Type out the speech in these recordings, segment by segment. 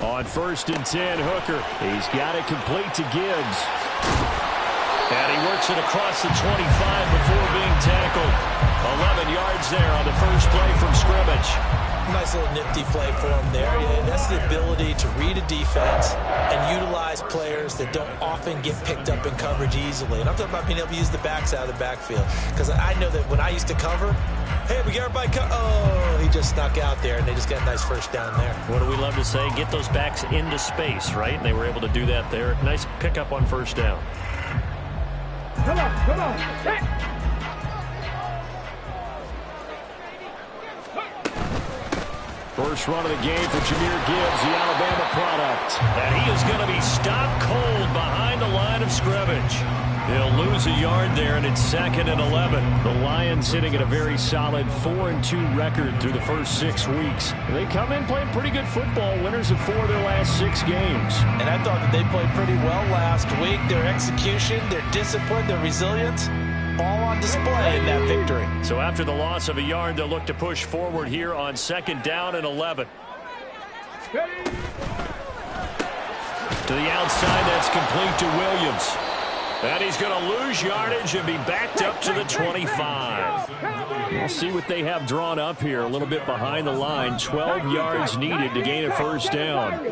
On 1st and 10, Hooker. He's got it complete to Gibbs. And he works it across the 25 before being tackled. 11 yards there on the first play from scrimmage. Nice little nifty play for him there. Yeah, that's the ability to read a defense and utilize players that don't often get picked up in coverage easily. And I'm talking about being able to use the backs out of the backfield. Because I know that when I used to cover, hey, we got everybody oh, he just snuck out there, and they just got a nice first down there. What do we love to say? Get those backs into space, right? And they were able to do that there. Nice pickup on first down. Come on. Hey. First run of the game for Jahmyr Gibbs, the Alabama product. And he is going to be stopped cold behind the line of scrimmage. He'll lose a yard there, and it's 2nd and 11. The Lions sitting at a very solid 4-2 record through the first 6 weeks. They come in playing pretty good football, winners of 4 of their last 6 games. And I thought that they played pretty well last week. Their execution, their discipline, their resilience, all on display in that victory. So after the loss of a yard, they'll look to push forward here on 2nd down and 11. To the outside, that's complete to Williams. And he's going to lose yardage and be backed up to the 25. We'll see what they have drawn up here. A little bit behind the line. 12 yards needed to gain a first down.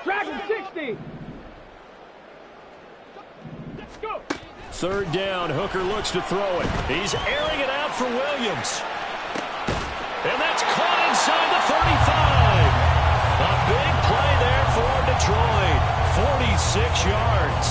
Dragon 60. Let's go. 3rd down. Hooker looks to throw it. He's airing it out for Williams. And that's caught inside the 35. A big play there for Detroit. 46 yards.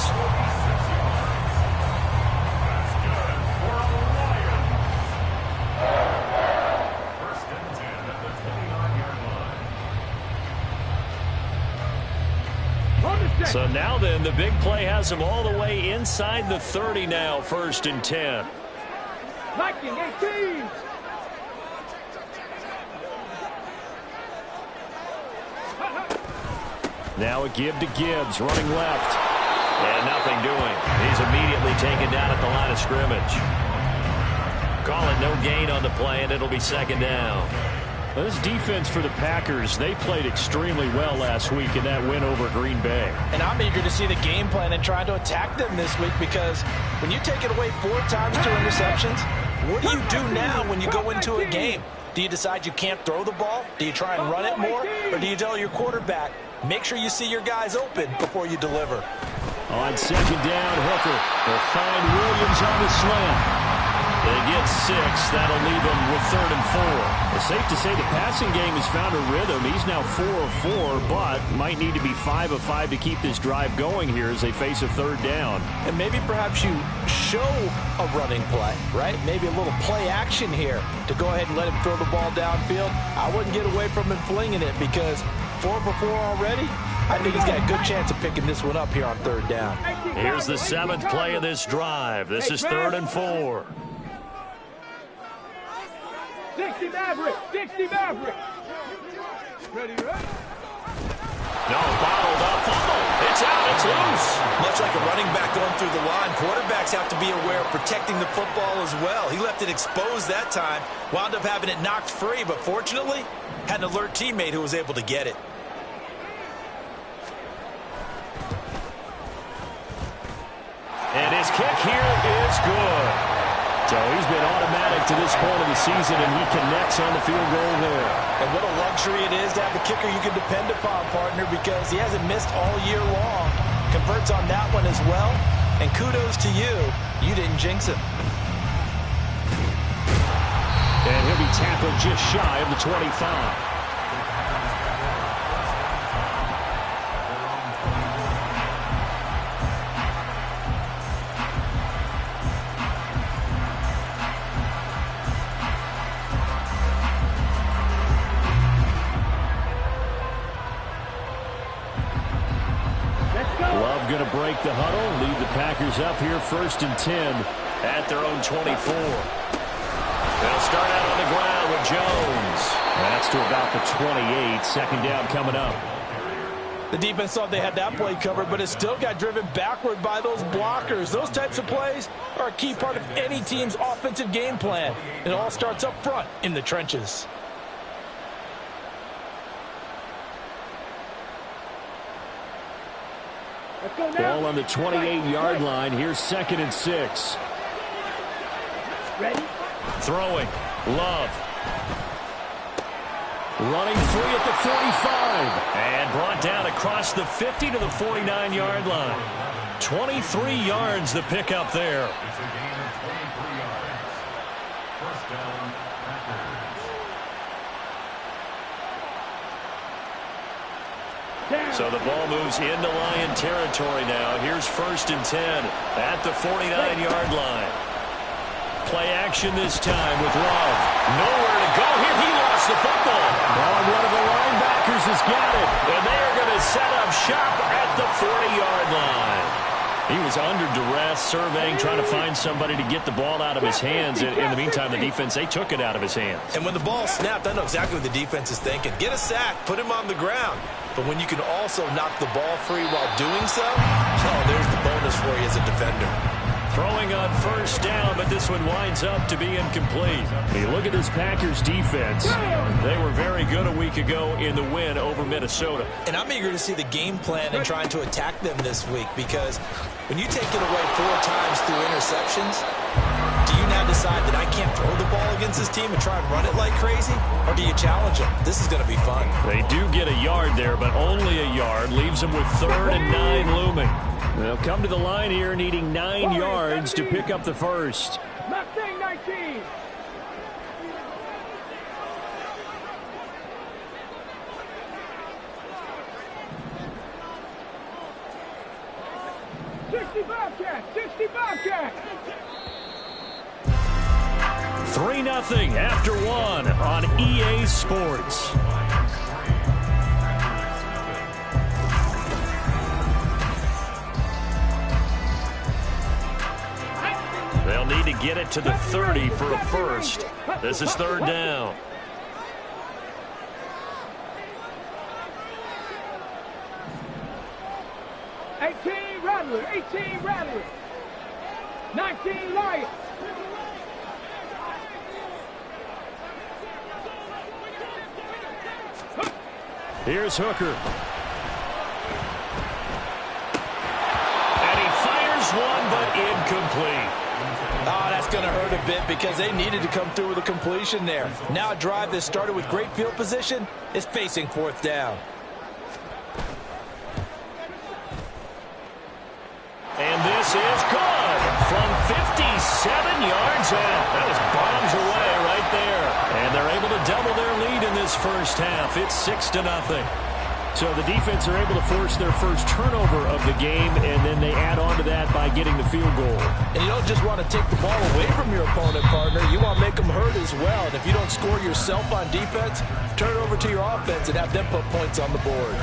So now then, the big play has him all the way inside the 30 now, 1st and 10. Viking 18. Now a give to Gibbs, running left. And nothing doing. He's immediately taken down at the line of scrimmage. Call it no gain on the play, and it'll be 2nd down. Well, this defense for the Packers, they played extremely well last week in that win over Green Bay. And I'm eager to see the game plan and try to attack them this week, because when you take it away 4 times, 2 interceptions, what do you do now when you go into a game? Do you decide you can't throw the ball? Do you try and run it more? Or do you tell your quarterback, make sure you see your guys open before you deliver? On 2nd down, Hooker will find Williams on the slant. They get 6. That'll leave him with 3rd and 4. It's safe to say the passing game has found a rhythm. He's now 4 of 4, but might need to be 5 of 5 to keep this drive going here as they face a 3rd down. And maybe perhaps you show a running play, right? Maybe a little play action here to go ahead and let him throw the ball downfield. I wouldn't get away from him flinging it, because 4 for 4 already. I think he's got a good chance of picking this one up here on 3rd down. Here's the 7th play of this drive. This is 3rd and 4. 60 Maverick. 60 Maverick. Ready, right? No, bottled up. Fumble. It's out. It's loose. Much like a running back going through the line, quarterbacks have to be aware of protecting the football as well. He left it exposed that time. Wound up having it knocked free, but fortunately, had an alert teammate who was able to get it. And his kick here is good. So he's been automatic to this point of the season, and he connects on the field goal there. And what a luxury it is to have a kicker you can depend upon, partner, because he hasn't missed all year long. Converts on that one as well. And kudos to you. You didn't jinx him. And he'll be tackled just shy of the 25. Going to break the huddle, lead the Packers up here 1st and 10 at their own 24. They'll start out on the ground with Jones. That's to about the 28. 2nd down coming up. The defense thought they had that play covered, but it still got driven backward by those blockers. Those types of plays are a key part of any team's offensive game plan. It all starts up front in the trenches. Let's go now. Ball on the 28-yard line. Here's 2nd and 6. Ready? Throwing. Love. Running free at the 45. And brought down across the 50 to the 49-yard line. 23 yards the pickup there. So the ball moves into Lion territory now. Here's 1st and 10 at the 49-yard line. Play action this time with Love. Nowhere to go here. He lost the football. Oh, one of the linebackers has got it. And they are going to set up shop at the 40-yard line. He was under duress, surveying, trying to find somebody to get the ball out of his hands. In the meantime, the defense, they took it out of his hands. And when the ball snapped, I know exactly what the defense is thinking. Get a sack, put him on the ground. But when you can also knock the ball free while doing so, oh, there's the bonus for you as a defender. Throwing on 1st down, but this one winds up to be incomplete. You look at this Packers defense. They were very good a week ago in the win over Minnesota. And I'm eager to see the game plan and trying to attack them this week, because when you take it away 4 times through interceptions, do you now decide that I can't throw the ball against this team and try and run it like crazy? Or do you challenge them? This is going to be fun. They do get a yard there, but only a yard. Leaves them with 3rd and 9 looming. They'll come to the line here needing 9 yards to pick up the first. Mustang 19. Bobcat, 60 Bobcat. 3-0 after 1 on EA Sports. They'll need to get it to the 30 for a first. This is 3rd down. Rattler, 18 Rattler, 19 Lions. Here's Hooker. And he fires one, but incomplete. Oh, that's going to hurt a bit because they needed to come through with a completion there. Now a drive that started with great field position is facing 4th down. And this is good from 57 yards out. That was bombs away right there. And they're able to double their lead in this first half. It's 6-0. So the defense are able to force their first turnover of the game, and then they add on to that by getting the field goal. And you don't just want to take the ball away from your opponent, partner. You want to make them hurt as well. And if you don't score yourself on defense, turn it over to your offense and have them put points on the board.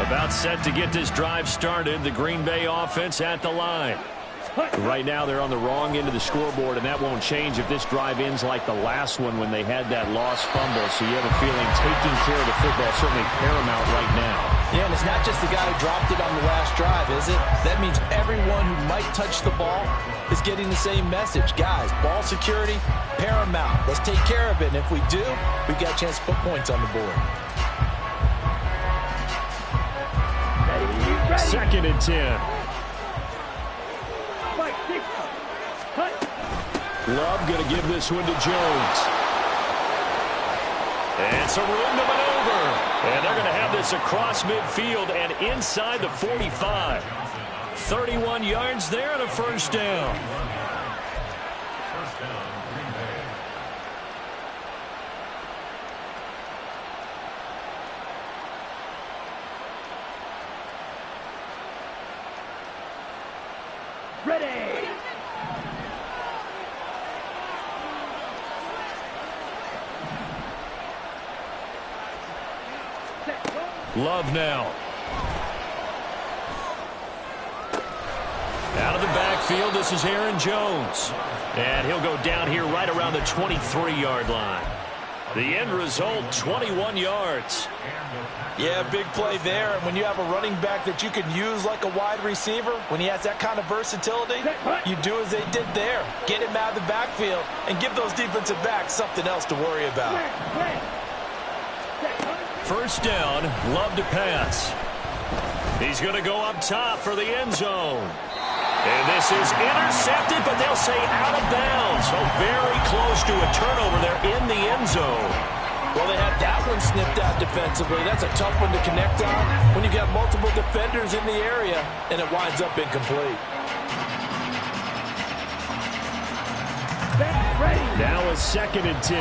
About set to get this drive started. The Green Bay offense at the line. Right now they're on the wrong end of the scoreboard, and that won't change if this drive ends like the last one when they had that lost fumble. So you have a feeling taking care of the football is certainly paramount right now. Yeah, and it's not just the guy who dropped it on the last drive, is it? That means everyone who might touch the ball is getting the same message. Guys, ball security, paramount. Let's take care of it, and if we do, we've got a chance to put points on the board. 2nd and 10. Love going to give this one to Jones. And some room to maneuver. And they're going to have this across midfield and inside the 45. 31 yards there and a first down. Ready. Love now. Out of the backfield, this is Aaron Jones. And he'll go down here right around the 23-yard line. The end result, 21 yards. Yeah, big play there. And when you have a running back that you can use like a wide receiver, when he has that kind of versatility, you do as they did there. Get him out of the backfield and give those defensive backs something else to worry about. First down, Love to pass. He's going to go up top for the end zone. And this is intercepted, but they'll say out of bounds. So very close to a turnover there in the end zone. Well, they had that one snipped out defensively. That's a tough one to connect on when you got multiple defenders in the area, and it winds up incomplete. Now a 2nd and 10.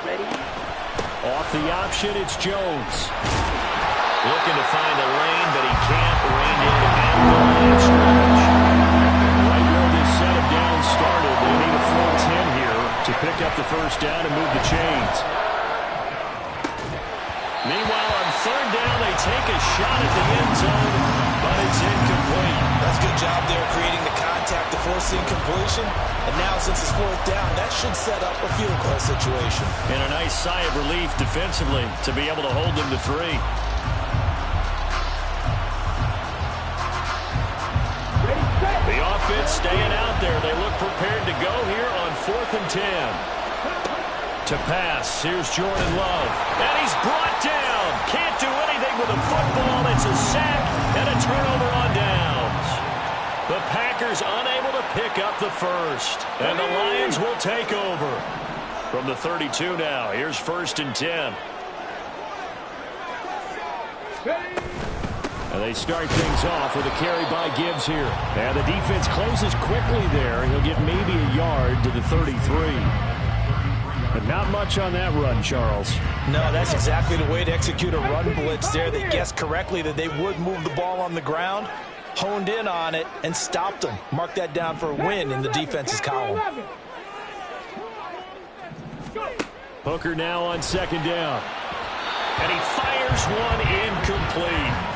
Ready? Off the option, it's Jones. Looking to find a lane, but he can't. Rein in at the line of scrimmage. Right where this set him down started, they need a full 10 here to pick up the first down and move the chains. Meanwhile, on 3rd down, they take a shot at the end zone, but it's incomplete. That's a good job there creating the contact to force the incompletion. And now, since it's 4th down, that should set up a field goal situation. And a nice sigh of relief defensively to be able to hold them to 3. The offense staying out there. They look prepared to go here on 4th and 10. To pass, here's Jordan Love. And he's brought down. Can't do anything with the football. It's a sack and a turnover on downs. The Packers unable to pick up the first. And the Lions will take over. From the 32 now, here's 1st and 10. And they start things off with a carry by Gibbs here. And the defense closes quickly there. He'll get maybe a yard to the 33. But not much on that run, Charles. No, that's exactly the way to execute a run blitz there. They guessed correctly that they would move the ball on the ground, honed in on it, and stopped them. Mark that down for a win in the defense's column. Hooker now on 2nd down. And he fires one incomplete.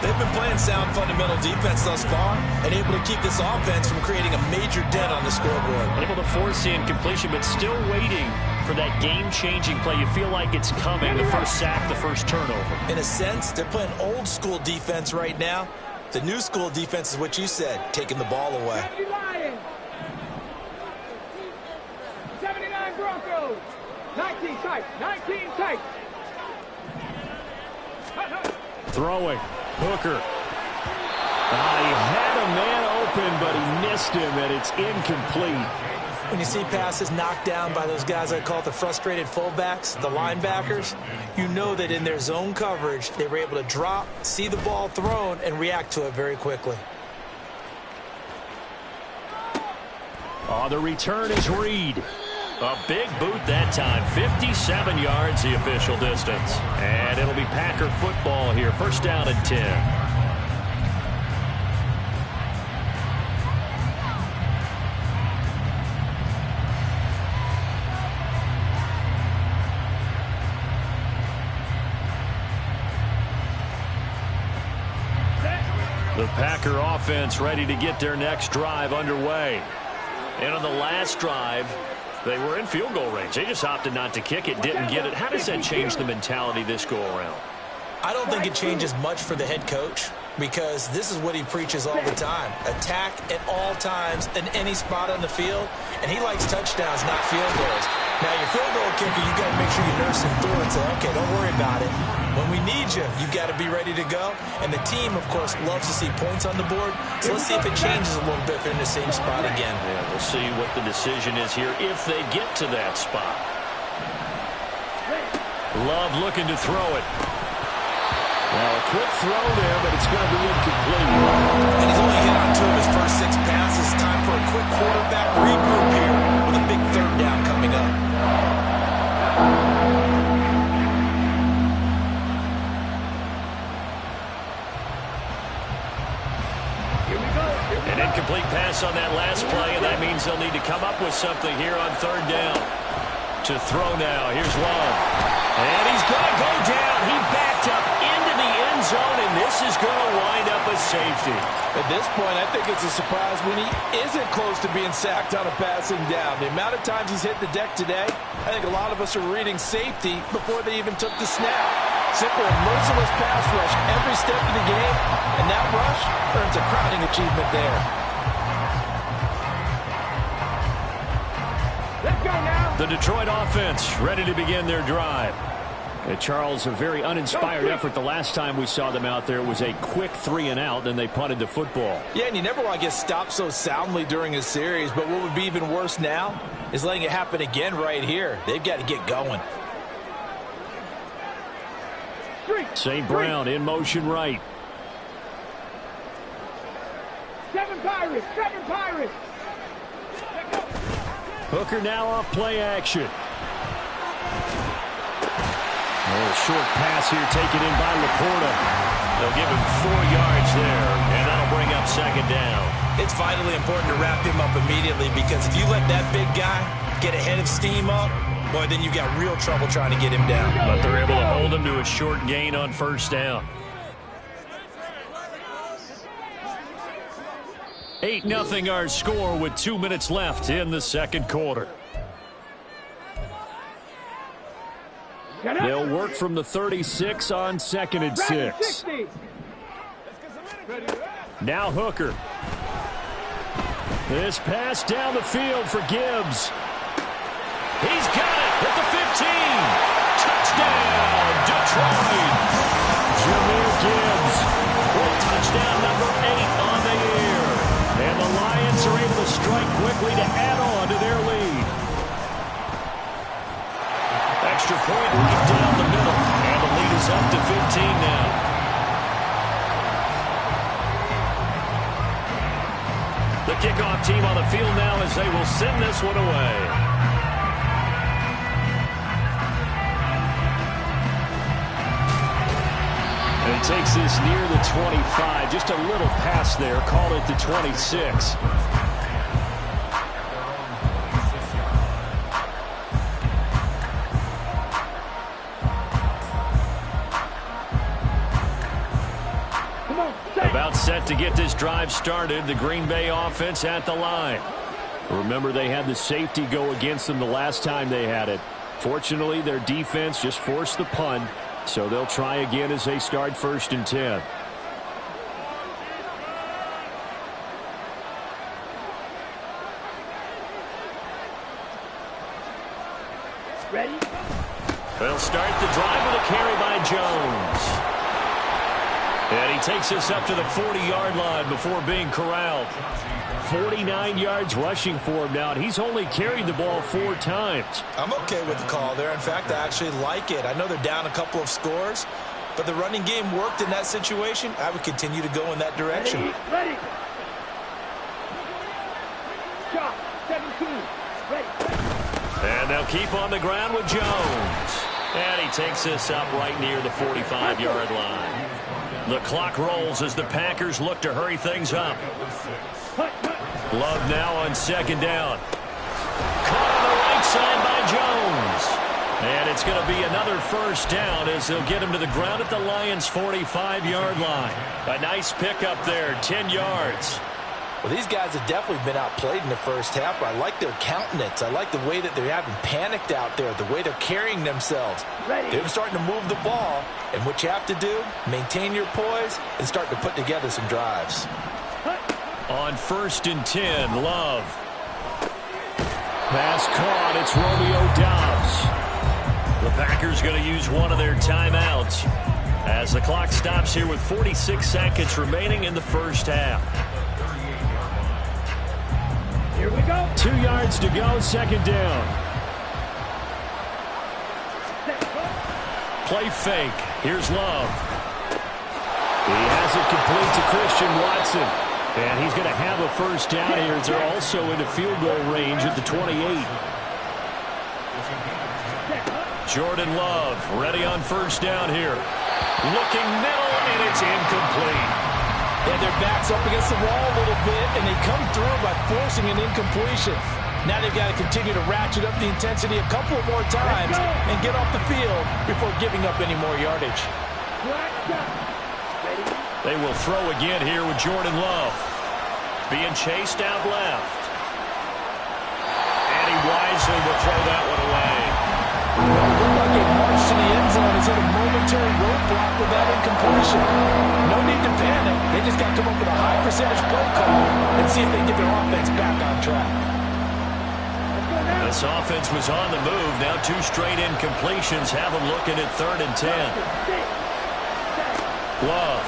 They've been playing sound fundamental defense thus far and able to keep this offense from creating a major dent on the scoreboard. Able to force the incompletion, but still waiting for that game-changing play. You feel like it's coming, the first sack, the first turnover. In a sense, they're playing old-school defense right now. The new school defense is what you said, taking the ball away. 79 Broncos. 19 tight. 19 tight. Throwing. Hooker. He had a man open, but he missed him, and it's incomplete. When you see passes knocked down by those guys I call the frustrated fullbacks, the linebackers, you know that in their zone coverage, they were able to drop, see the ball thrown, and react to it very quickly. The return is Reed. A big boot that time. 57 yards the official distance. And it'll be Packer football here. 1st down and 10. The Packer offense ready to get their next drive underway. And on the last drive, they were in field goal range. They just opted not to kick it, didn't get it. How does that change the mentality this go-around? I don't think it changes much for the head coach because this is what he preaches all the time. Attack at all times in any spot on the field, and he likes touchdowns, not field goals. Now, your field goal kicker, you got to make sure you nurse him through and say, okay, don't worry about it. When we need you, you got to be ready to go. And the team, of course, loves to see points on the board. So let's see if it changes a little bit if they're in the same spot again. Yeah, we'll see what the decision is here if they get to that spot. Love looking to throw it. Well, a quick throw there, but it's going to be incomplete. And he's only hit on 2 of his first 6 passes. Time for a quick quarterback regroup here with a big 3rd down coming up. An incomplete pass on that last play, and that means they'll need to come up with something here on 3rd down. To throw now, here's Love. And he's going to go down. He backed up into the end zone, and this is going to wind up a safety. At this point, I think it's a surprise when he isn't close to being sacked on a passing down. The amount of times he's hit the deck today, I think a lot of us are reading safety before they even took the snap. Simple and merciless pass rush every step of the game, and that rush earns a crowning achievement there. Let's go now. The Detroit offense ready to begin their drive. And Charles, a very uninspired effort the last time we saw them out there. It was a quick 3-and-out, then they punted the football. Yeah, and you never want to get stopped so soundly during a series, but what would be even worse now is letting it happen again right here. They've got to get going. St. Brown in motion right. 7 Pirates, 7 Pirates. Hooker now off play action. A short pass here taken in by Laporta. They'll give him 4 yards there, and that'll bring up second down. It's vitally important to wrap him up immediately, because if you let that big guy get ahead of steam up, boy, then you've got real trouble trying to get him down. But they're able to hold him to a short gain on first down. 8-0 our score with 2 minutes left in the second quarter. They'll work from the 36 on 2nd and 6. Now Hooker. This pass down the field for Gibbs. He's got it at the 15. Touchdown, Detroit. Jameer Gibbs with touchdown number 8 on the year. And the Lions are able to strike quickly to add on to their lead. Extra point right down the middle. And the lead is up to 15 now. The kickoff team on the field now as they will send this one away. And he takes this near the 25. Just a little pass there. Call it the 26. About set to get this drive started. The Green Bay offense at the line. Remember, they had the safety go against them the last time they had it. Fortunately, their defense just forced the punt, so they'll try again as they start 1st and 10. Ready? They'll start the drive with a carry by Jones. And he takes us up to the 40-yard line before being corralled. 49 yards rushing for him now, and he's only carried the ball 4 times. I'm okay with the call there. In fact, I actually like it. I know they're down a couple of scores, but the running game worked in that situation. I would continue to go in that direction. Ready. Shot, 17. Ready. And they'll keep on the ground with Jones. And he takes this up right near the 45-yard line. The clock rolls as the Packers look to hurry things up. Love now on 2nd down. Caught on the right side by Jones. And it's going to be another 1st down as they'll get him to the ground at the Lions' 45-yard line. A nice pickup there, 10 yards. Well, these guys have definitely been outplayed in the first half. I like their countenance. I like the way that they haven't panicked out there, the way they're carrying themselves. They're starting to move the ball, and what you have to do, maintain your poise and start to put together some drives. On 1st and 10, Love. Pass caught. It's Romeo Doubs. The Packers going to use one of their timeouts as the clock stops here with 46 seconds remaining in the first half. Here we go. 2 yards to go, 2nd down. Play fake. Here's Love. He has it complete to Christian Watson. And he's going to have a 1st down here. They're also into field goal range at the 28. Jordan Love ready on 1st down here. Looking middle, and it's incomplete. Yeah, their back's up against the wall a little bit, and they come through by forcing an incompletion. Now they've got to continue to ratchet up the intensity a couple more times and get off the field before giving up any more yardage. They will throw again here with Jordan Love. Being chased out left. And he wisely will throw that one away. Looked like a march to the end zone has hit a momentary roadblock with that incompletion. No need to panic. They just got to come up with a high percentage play call and see if they can get their offense back on track. This offense was on the move. Now 2 straight incompletions have them looking at 3rd and 10. Love.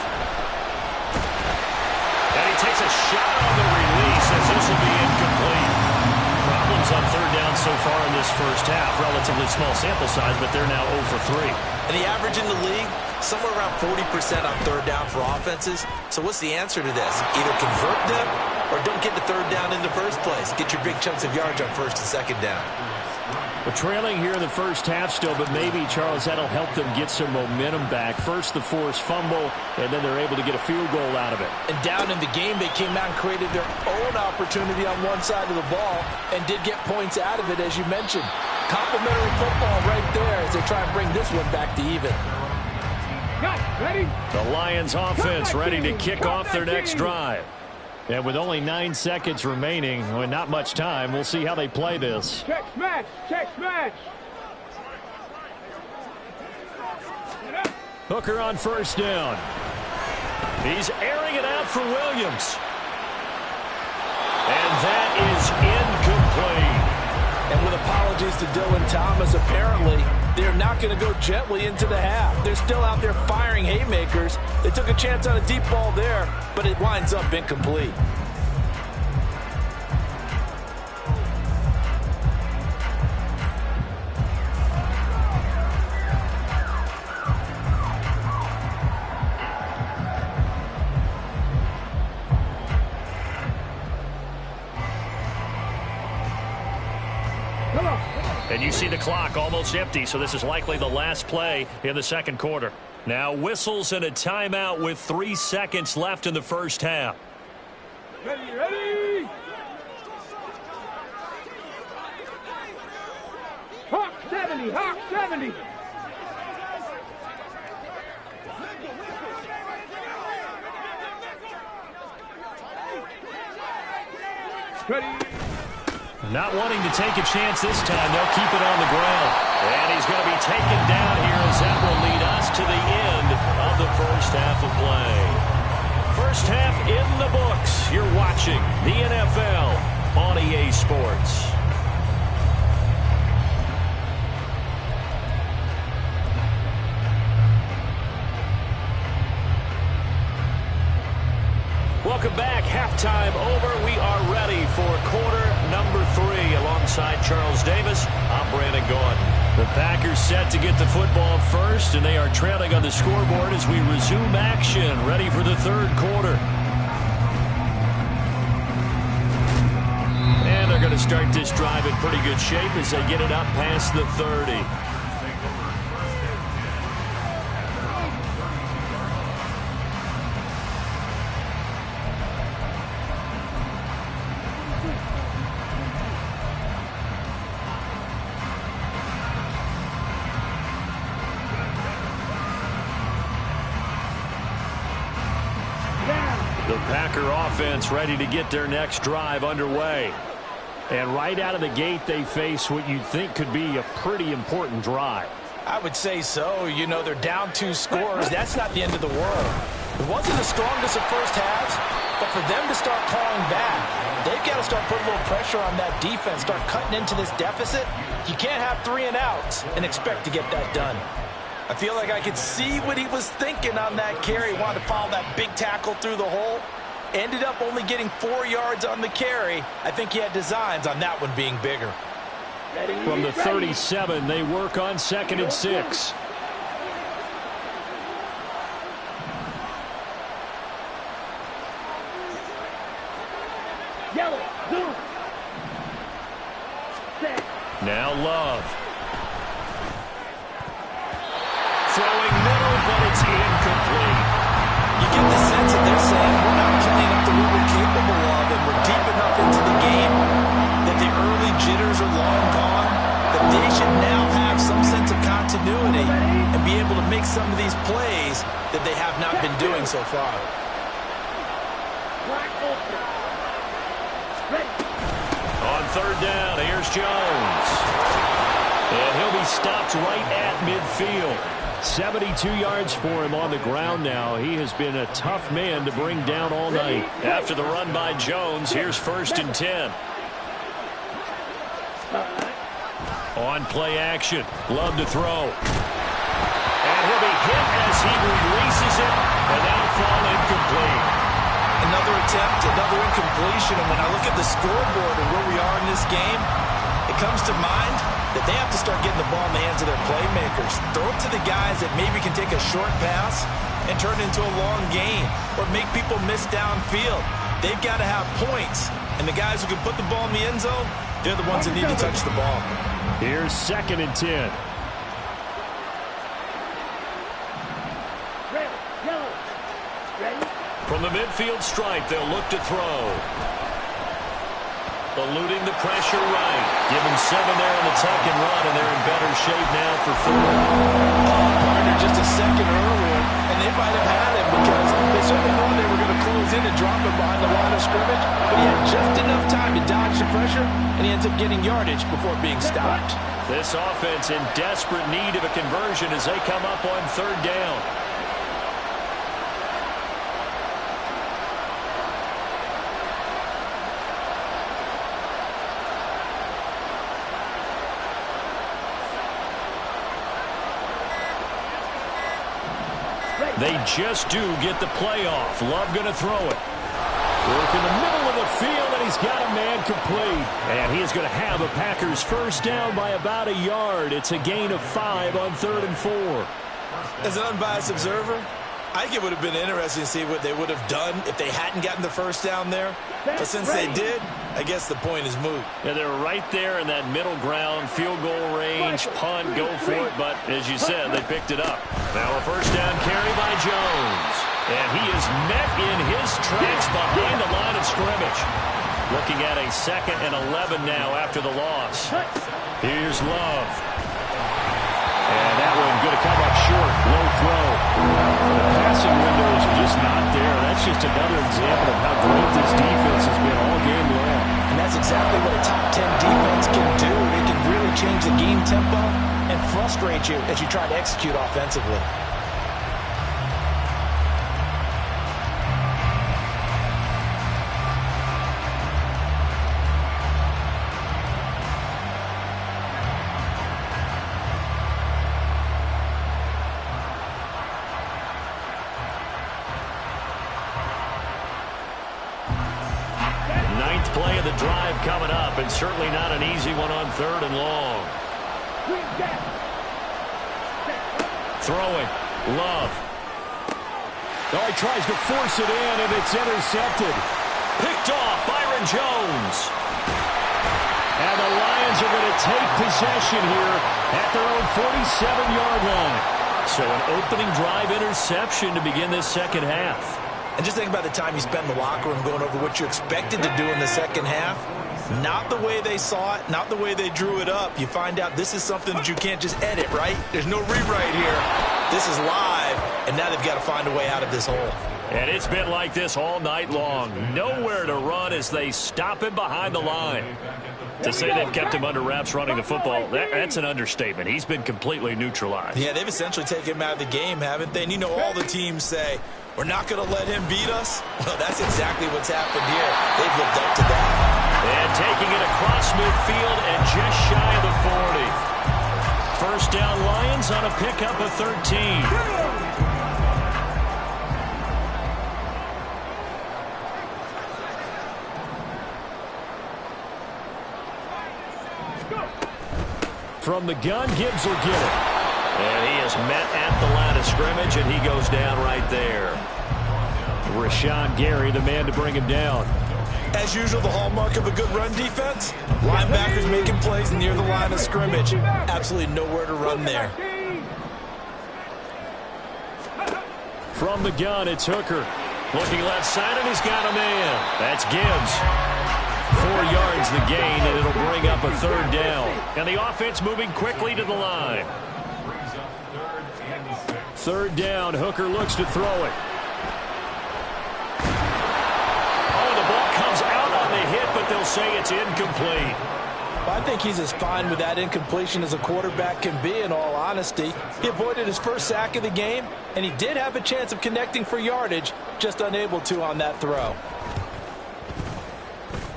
And he takes a shot on the release as this will be incomplete. Problems on 3rd down so far in this first half. Relatively small sample size, but they're now 0 for 3. And the average in the league, somewhere around 40% on 3rd down for offenses. So what's the answer to this? Either convert them or don't get to 3rd down in the first place. Get your big chunks of yards on 1st and 2nd down. We're trailing here in the first half still, but maybe, Charles, that'll help them get some momentum back. First, the forced fumble, and then they're able to get a field goal out of it. And down in the game, they came out and created their own opportunity on one side of the ball and did get points out of it, as you mentioned. Complimentary football right there as they try and bring this one back to even. Ready? The Lions offense ready to kick off their next drive. And with only 9 seconds remaining, and not much time, we'll see how they play this. Check smash, check smash. Hooker on 1st down. He's airing it out for Williams. And that is incomplete. And with apologies to Dylan Thomas, apparently they're not going to go gently into the half. They're still out there firing haymakers. They took a chance on a deep ball there, but it winds up incomplete. And you see the clock almost empty, so this is likely the last play in the 2nd quarter. Now whistles and a timeout with 3 seconds left in the first half. Ready? Hawk 70, Hawk 70. Ready? Not wanting to take a chance this time. They'll keep it on the ground. And he's going to be taken down here as that will lead us to the end of the first half of play. First half in the books. You're watching the NFL on EA Sports. Welcome back. Halftime over. We are ready for quarter number 3. Alongside Charles Davis, I'm Brandon Gordon. The Packers set to get the football first, and they are trailing on the scoreboard as we resume action, ready for the 3rd quarter. And they're going to start this drive in pretty good shape as they get it up past the 30. The Packer offense ready to get their next drive underway. And right out of the gate, they face what you'd think could be a pretty important drive. I would say so. You know, they're down 2 scores. That's not the end of the world. It wasn't the strongest of first halves, but for them to start clawing back, they've got to start putting a little pressure on that defense, start cutting into this deficit. You can't have 3 and outs and expect to get that done. I feel like I could see what he was thinking on that carry. Wanted to follow that big tackle through the hole. Ended up only getting 4 yards on the carry. I think he had designs on that one being bigger. From the 37, they work on 2nd and 6. Yellow, zoom. Set. Now Love. Throwing middle, but it's incomplete. You get the sense that they're saying we're not playing up to what we're capable of, and we're deep enough into the game that the early jitters are long gone, that they should now have some sense of continuity and be able to make some of these plays that they have not been doing so far. On third down, here's Jones. And he'll be stopped right at midfield. 72 yards for him on the ground now. He has been a tough man to bring down all night. After the run by Jones, here's 1st and 10. On play action, Love to throw. And he'll be hit as he releases it, and that'll fall incomplete. Another attempt, another incompletion, and when I look at the scoreboard and where we are in this game, it comes to mind that they have to start getting the ball in the hands of their playmakers. Throw it to the guys that maybe can take a short pass and turn it into a long gain or make people miss downfield. They've got to have points, and the guys who can put the ball in the end zone, they're the ones that need to touch the ball. Here's 2nd and 10. From the midfield stripe, they'll look to throw. Eluding the pressure right. Give him 7 there on the tuck and run, and they're in better shape now for 4. Partner just a second earlier, and they might have had him because they certainly thought they were going to close in and drop him behind the line of scrimmage, but he had just enough time to dodge the pressure, and he ends up getting yardage before being stopped. This offense in desperate need of a conversion as they come up on 3rd down. They just do get the playoff. Love going to throw it. Work in the middle of the field, and he's got a man complete. And he is going to have a Packers first down by about a yard. It's a gain of 5 on 3rd and 4. As an unbiased observer, I think it would have been interesting to see what they would have done if they hadn't gotten the first down there. But since they did, I guess the point is moot. Yeah, they were right there in that middle ground, field goal range, punt, go for it. But as you said, they picked it up. Now a first down carry by Jones. And he is met in his tracks behind the line of scrimmage. Looking at a 2nd and 11 now after the loss. Here's Love. And that one going to come up short. Low throw. The passing windows are just not there. That's just another example of how great this defense has been all game long. And that's exactly what a top 10 defense can do. It can really change the game tempo and frustrate you as you try to execute offensively. Play of the drive coming up, and certainly not an easy one on 3rd and long. Throwing. Love. Oh, he tries to force it in, and it's intercepted. Picked off. Byron Jones. And the Lions are going to take possession here at their own 47-yard line. So an opening drive interception to begin this second half. And just think about the time you spend in the locker room going over what you expected to do in the second half. Not the way they saw it, not the way they drew it up. You find out this is something that you can't just edit, right? There's no rewrite here. This is live, and now they've got to find a way out of this hole. And it's been like this all night long. Nowhere to run as they stop him behind the line. To say they've kept him under wraps running the football, that's an understatement. He's been completely neutralized. Yeah, they've essentially taken him out of the game, haven't they? And you know all the teams say, we're not going to let him beat us. Well, that's exactly what's happened here. They've lived up to that. And taking it across midfield and just shy of the 40. First down Lions on a pickup of 13. From the gun, Gibbs will get it. And he is met at the line of scrimmage, and he goes down right there. Rashawn Gary, the man to bring him down. As usual, the hallmark of a good run defense, linebackers making plays near the line of scrimmage. Absolutely nowhere to run there. From the gun, it's Hooker. Looking left side, and he's got a man. That's Gibbs. 4 yards the gain, and it'll bring up a 3rd down. And the offense moving quickly to the line. 3rd down, Hooker looks to throw it. Oh, the ball comes out on the hit, but they'll say it's incomplete. I think he's as fine with that incompletion as a quarterback can be, in all honesty. He avoided his first sack of the game, and he did have a chance of connecting for yardage, just unable to on that throw.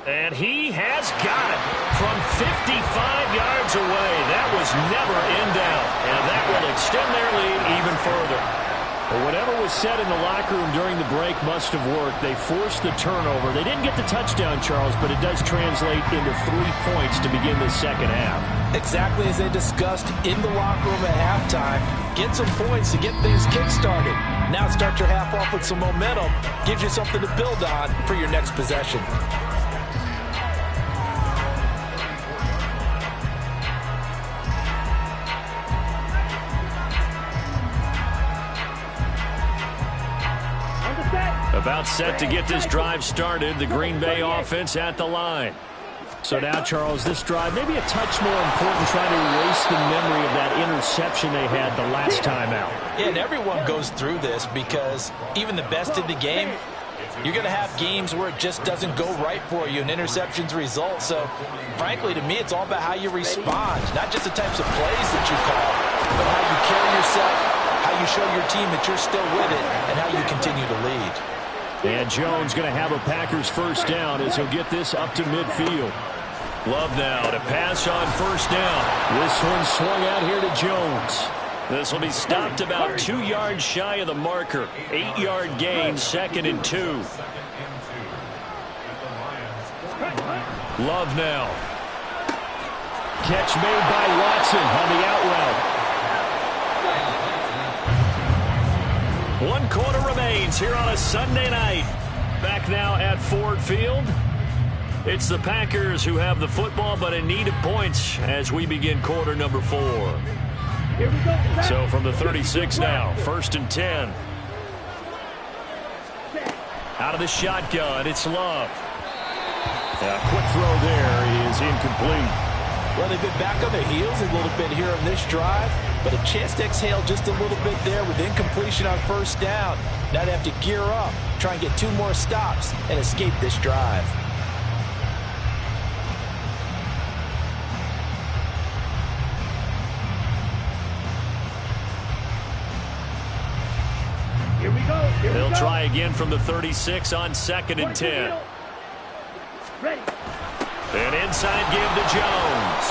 And he has got it from 55 yards away. That was never in doubt, and that will extend their lead even further. Well, whatever was said in the locker room during the break must have worked. They forced the turnover. They didn't get the touchdown, Charles, but it does translate into 3 points to begin the second half. Exactly as they discussed in the locker room at halftime. Get some points to get things kick-started. Now start your half off with some momentum. Gives you something to build on for your next possession. About set to get this drive started. The Green Bay offense at the line. So now, Charles, this drive maybe a touch more important, trying to erase the memory of that interception they had the last time out. Yeah, and everyone goes through this because even the best in the game, you're going to have games where it just doesn't go right for you and interceptions result. So, frankly, to me, it's all about how you respond, not just the types of plays that you call, but how you carry yourself, how you show your team that you're still with it, and how you continue to lead. And Jones going to have a Packers 1st down as he'll get this up to midfield. Love now to pass on 1st down. This one swung out here to Jones. This will be stopped about 2 yards shy of the marker. 8-yard gain, 2nd and 2. Love now. Catch made by Watson on the out route. 1 quarter remains here on a Sunday night. Back now at Ford Field. It's the Packers who have the football, but in need of points as we begin quarter number 4. So from the 36 now, 1st and 10. Out of the shotgun, it's Love. A quick throw there is incomplete. Well, they've been back on their heels a little bit here on this drive, but a chance to exhale just a little bit there with incompletion on 1st down. Now they have to gear up, try and get 2 more stops, and escape this drive. Here we go. They'll try again from the 36 on 2nd and 10. Ready. An inside give to Jones.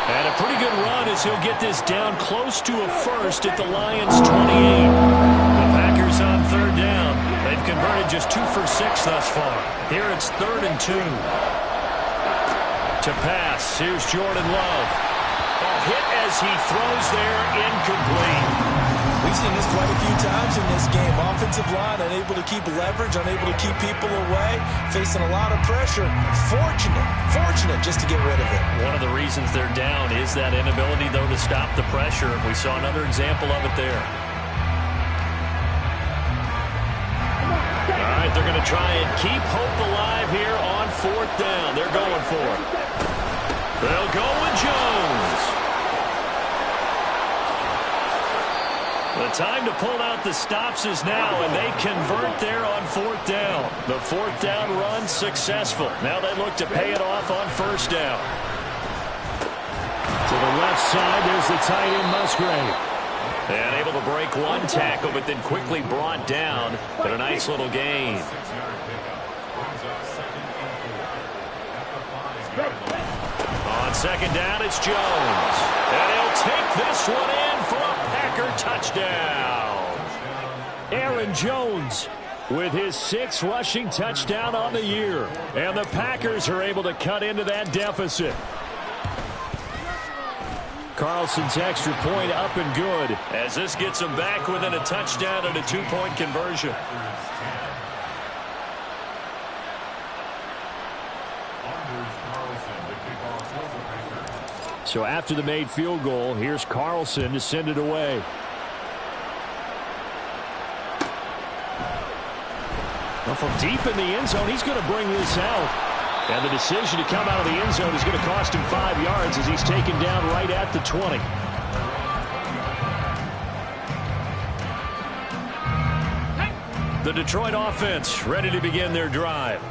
And a pretty good run as he'll get this down close to a 1st at the Lions' 28. The Packers on 3rd down. They've converted just 2 for 6 thus far. Here it's 3rd and 2. To pass, here's Jordan Love. Ball hit as he throws there, incomplete. We've seen this quite a few times in this game. Offensive line unable to keep leverage, unable to keep people away, facing a lot of pressure. Fortunate just to get rid of it. One of the reasons they're down is that inability, though, to stop the pressure. We saw another example of it there. All right, they're going to try and keep hope alive here on 4th down. They're going for it. They'll go with Jones. The time to pull out the stops is now, and they convert there on 4th down. The 4th down run successful. Now they look to pay it off on 1st down. To the left side, there's the tight end Musgrave. And able to break 1 tackle, but then quickly brought down. But a nice little gain. On 2nd down, it's Jones. And he'll take this one in for a Packer touchdown. Aaron Jones with his 6th rushing touchdown on the year. And the Packers are able to cut into that deficit. Carlson's extra point up and good as this gets them back within a touchdown and a 2-point conversion. So after the made field goal, here's Carlson to send it away. Well, from deep in the end zone, he's going to bring this out. And the decision to come out of the end zone is going to cost him 5 yards as he's taken down right at the 20. The Detroit offense ready to begin their drive.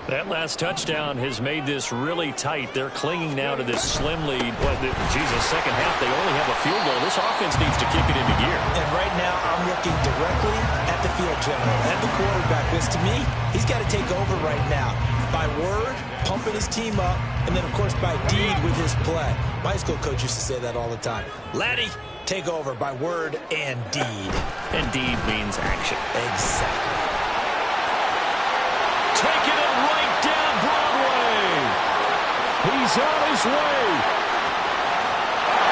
That last touchdown has made this really tight. They're clinging now to this slim lead. Well, second half, they only have a field goal. This offense needs to kick it into gear. And right now, I'm looking directly at the field general, at the quarterback, because to me, he's got to take over right now. By word, pumping his team up, and then, of course, by deed with his play. My high school coach used to say that all the time. Laddie, take over by word and deed. And deed means action. Exactly. Taking it right down Broadway. He's on his way.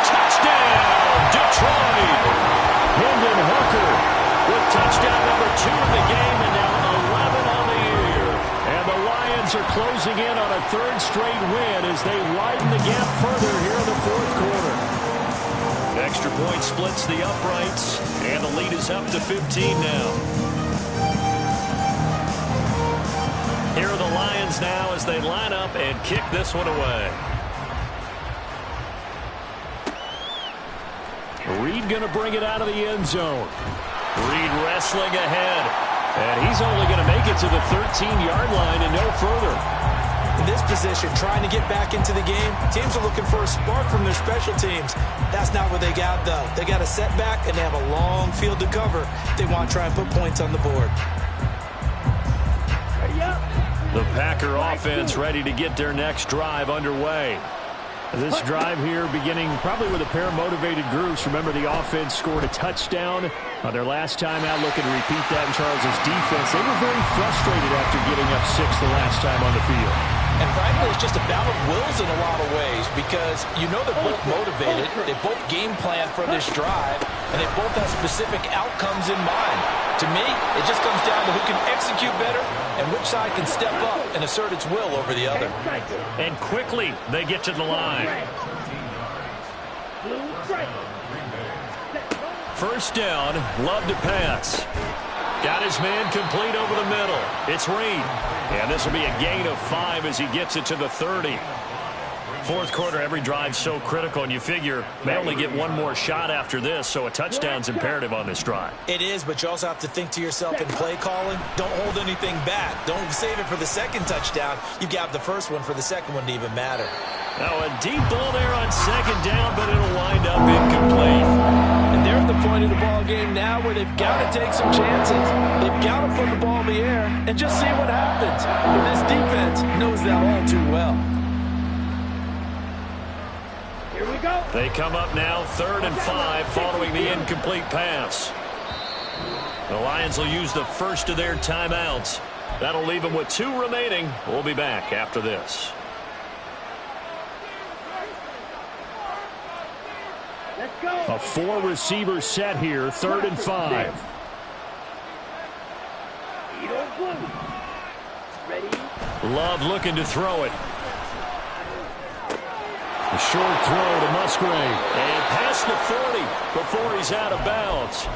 Touchdown, Detroit. Hendon Hooker with touchdown number 2 in the game, and now 11 on the year. And the Lions are closing in on a 3rd straight win as they widen the gap further here in the 4th quarter. Extra point splits the uprights, and the lead is up to 15 now. Here are the Lions now as they line up and kick this one away. Reed going to bring it out of the end zone. Reed wrestling ahead. And he's only going to make it to the 13-yard line and no further. In this position, trying to get back into the game, teams are looking for a spark from their special teams. That's not what they got, though. They got a setback, and they have a long field to cover if they want to try and put points on the board. The Packer offense ready to get their next drive underway. This drive here beginning probably with a pair of motivated groups. Remember, the offense scored a touchdown on their last time out. Looking to repeat that in Charles's defense. They were very frustrated after giving up 6 the last time on the field. And frankly, it's just a battle of wills in a lot of ways because you know they're both motivated. They both game plan for this drive, and they both have specific outcomes in mind. To me, it just comes down to who can execute better and which side can step up and assert its will over the other. And quickly, they get to the line. First down, Love to pass. Got his man complete over the middle. It's Reed. And this will be a gain of 5 as he gets it to the 30. 4th quarter, every drive so critical, and you figure they only get one more shot after this, so a touchdown's imperative on this drive. It is, but you also have to think to yourself in play calling, don't hold anything back. Don't save it for the second touchdown. You've got the first one for the second one to even matter. Now a deep ball there on 2nd down, but it'll wind up incomplete. And they're at the point of the ball game now where they've got to take some chances. They've got to put the ball in the air and just see what happens. But this defense knows that all too well. Here we go. They come up now 3rd and 5 following the incomplete pass. The Lions will use the first of their timeouts. That'll leave them with 2 remaining. We'll be back after this. Let's go. A 4-receiver set here, 3rd and 5. Ready? Love looking to throw it. A short throw to Musgrave. And past the 40 before he's out of bounds.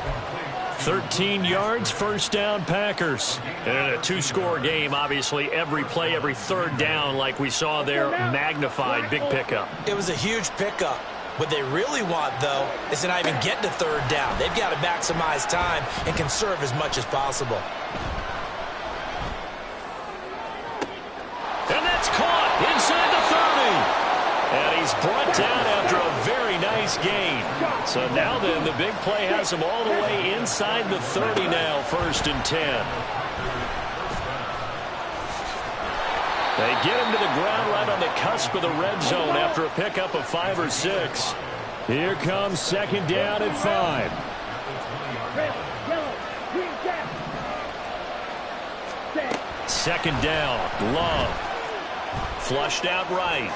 13 yards, first down, Packers. And in a 2-score game, obviously, every play, every 3rd down, like we saw there, magnified, big pickup. It was a huge pickup. What they really want, though, is to not even get to 3rd down. They've got to maximize time and conserve as much as possible. And that's caught inside the 30. And he's brought down after a very nice gain. So now then, the big play has him all the way inside the 30 now, 1st and 10. They get him to the ground right on the cusp of the red zone after a pickup of 5 or 6. Here comes 2nd down at 5. Red, yellow, green, gas. 2nd down, Love. Flushed out right.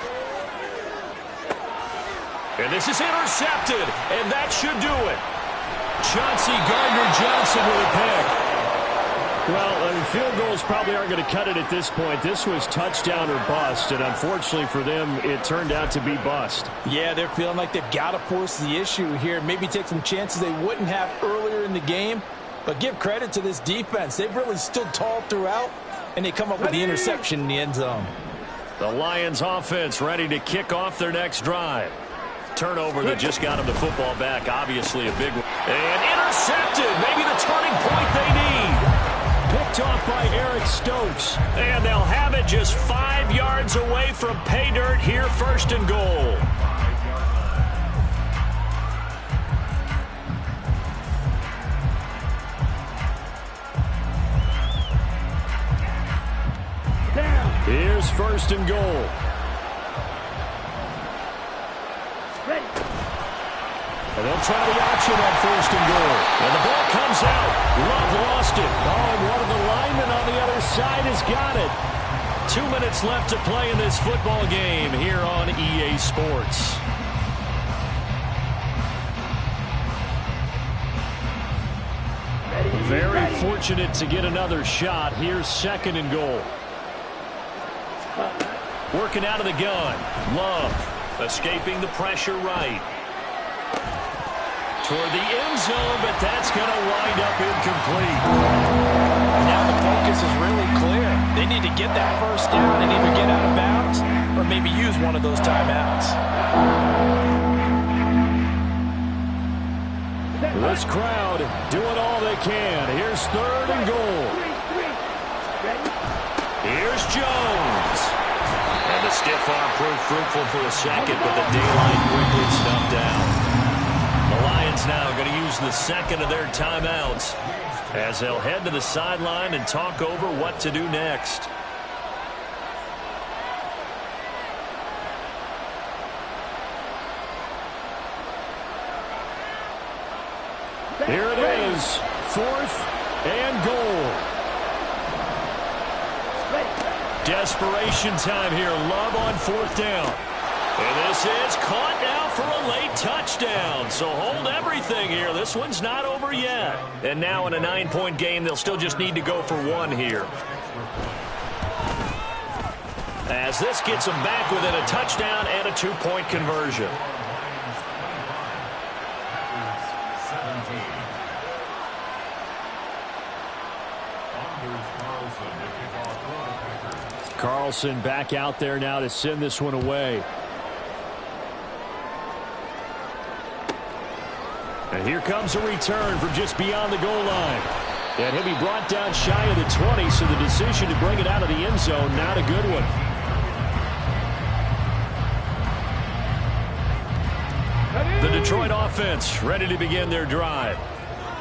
And this is intercepted, and that should do it. Chauncey Gardner-Johnson with a pick. Well, field goals probably aren't going to cut it at this point. This was touchdown or bust, and unfortunately for them, it turned out to be bust. Yeah, they're feeling like they've got to force the issue here. Maybe take some chances they wouldn't have earlier in the game. But give credit to this defense. They've really stood tall throughout, and they come up with the interception in the end zone. The Lions offense ready to kick off their next drive. Turnover that just got them the football back. Obviously a big one. And intercepted. Maybe the turning point they need. Picked off by Eric Stokes. And they'll have it just 5 yards away from pay dirt here, 1st and goal. Here's 1st and goal. Ready. And they'll try the option on 1st and goal. And the ball comes out. Love lost it. Oh, and one of the linemen on the other side has got it. 2 minutes left to play in this football game here on EA Sports. Very fortunate to get another shot. Here's 2nd and goal. Working out of the gun. Love escaping the pressure right. Toward the end zone, but that's going to wind up incomplete. Now the focus is really clear. They need to get that 1st down and either get out of bounds or maybe use one of those timeouts. This crowd doing all they can. Here's 3rd and goal. Here's Jones. And the stiff arm proved fruitful for a second, but the D-line quickly snuffed down. The Lions now going to use the 2nd of their timeouts as they'll head to the sideline and talk over what to do next. Here it is, 4th and goal. Desperation time here. Love on 4th down. And this is caught now for a late touchdown. So hold everything here. This one's not over yet. And now in a 9-point game, they'll still just need to go for 1 here. As this gets them back within a touchdown and a 2-point conversion. Carlson back out there now to send this one away. And here comes a return from just beyond the goal line. And he'll be brought down shy of the 20, so the decision to bring it out of the end zone, not a good one. The Detroit offense ready to begin their drive.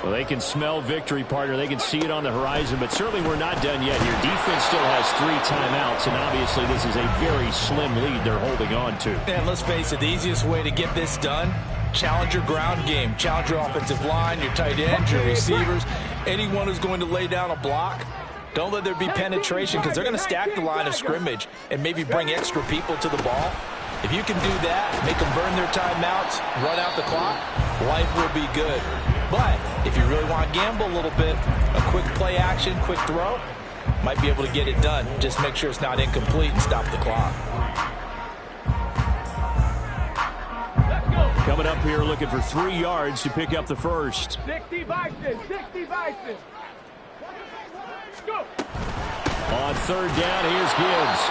Well, they can smell victory, partner. They can see it on the horizon, but certainly we're not done yet here. Defense still has 3 timeouts, and obviously this is a very slim lead they're holding on to. And let's face it, the easiest way to get this done, challenge your ground game. Challenge your offensive line, your tight ends, your receivers, anyone who's going to lay down a block. Don't let there be penetration because they're going to stack the line of scrimmage and maybe bring extra people to the ball. If you can do that, make them burn their timeouts, run out the clock, life will be good. But if you really want to gamble a little bit, a quick play action, quick throw, might be able to get it done. Just make sure it's not incomplete and stop the clock. Coming up here looking for 3 yards to pick up the first. 60 Bison, 60 Bison. Go. On 3rd down, here's Gibbs.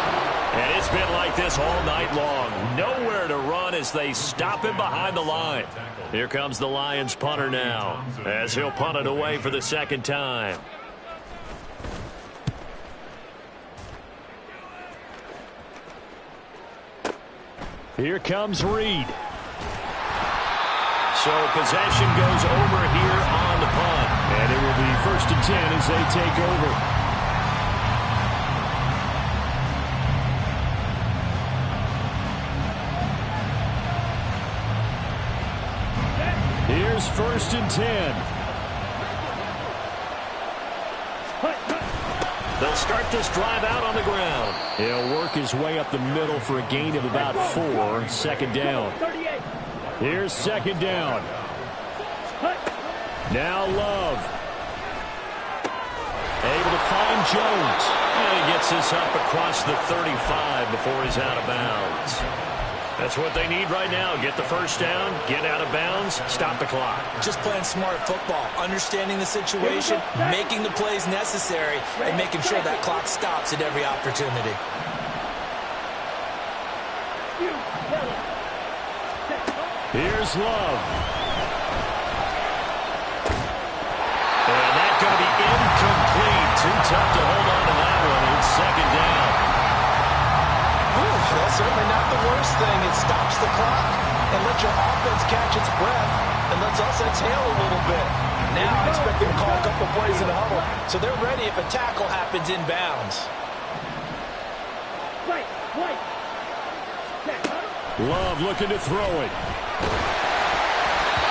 And it's been like this all night long. Nowhere to run as they stop him behind the line. Here comes the Lions punter now, as he'll punt it away for the 2nd time. Here comes Reed. So possession goes over here on the punt. And it will be 1st and 10 as they take over. Here's 1st and 10. They'll start this drive out on the ground. He'll work his way up the middle for a gain of about 4. 2nd down. Here's 2nd down. Now Love. Able to find Jones. And he gets this up across the 35 before he's out of bounds. That's what they need right now. Get the first down, get out of bounds, stop the clock. Just playing smart football, understanding the situation, making the plays necessary, and making sure that clock stops at every opportunity. Here's Love. And that's going to be incomplete. Too tough to hold on to that one. It's second down. That's certainly not the worst thing. It stops the clock and lets your offense catch its breath and lets us exhale a little bit. Now I expect them to call a couple plays in a huddle, so they're ready if a tackle happens inbounds. Love looking to throw it.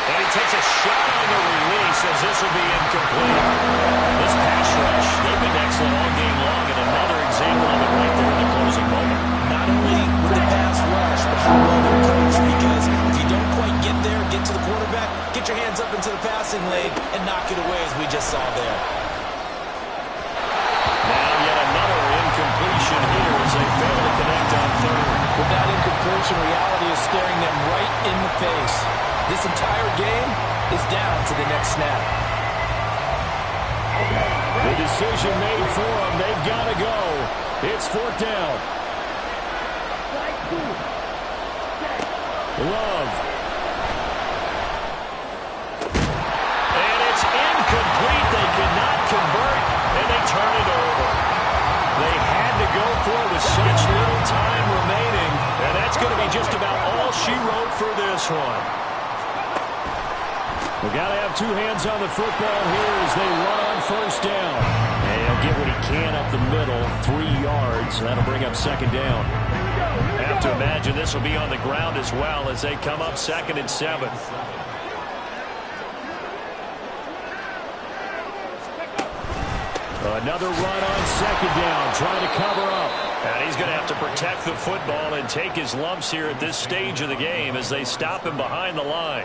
And he takes a shot on the release as this will be incomplete. This pass rush, they've been excellent all game long, and another example of it right there in the closing moment. Not only with the pass rush, but how well they're coached, because if you don't quite get there, get to the quarterback, get your hands up into the passing lane and knock it away as we just saw there. Now yet another incompletion here as they fail to connect on third. With that incompletion, reality is staring them right in the face. This entire game is down to the next snap. The decision made for them. They've got to go. It's fourth down. Love. And it's incomplete. They cannot convert, and they turn it over. They had to go for it with such little time remaining, and that's going to be just about all she wrote for this one. We've got to have two hands on the football here as they run on first down. And he'll get what he can up the middle, 3 yards. That'll bring up second down. I have to imagine this will be on the ground as well as they come up 2nd and 7. Another run on second down, trying to cover up. And he's going to have to protect the football and take his lumps here at this stage of the game as they stop him behind the line.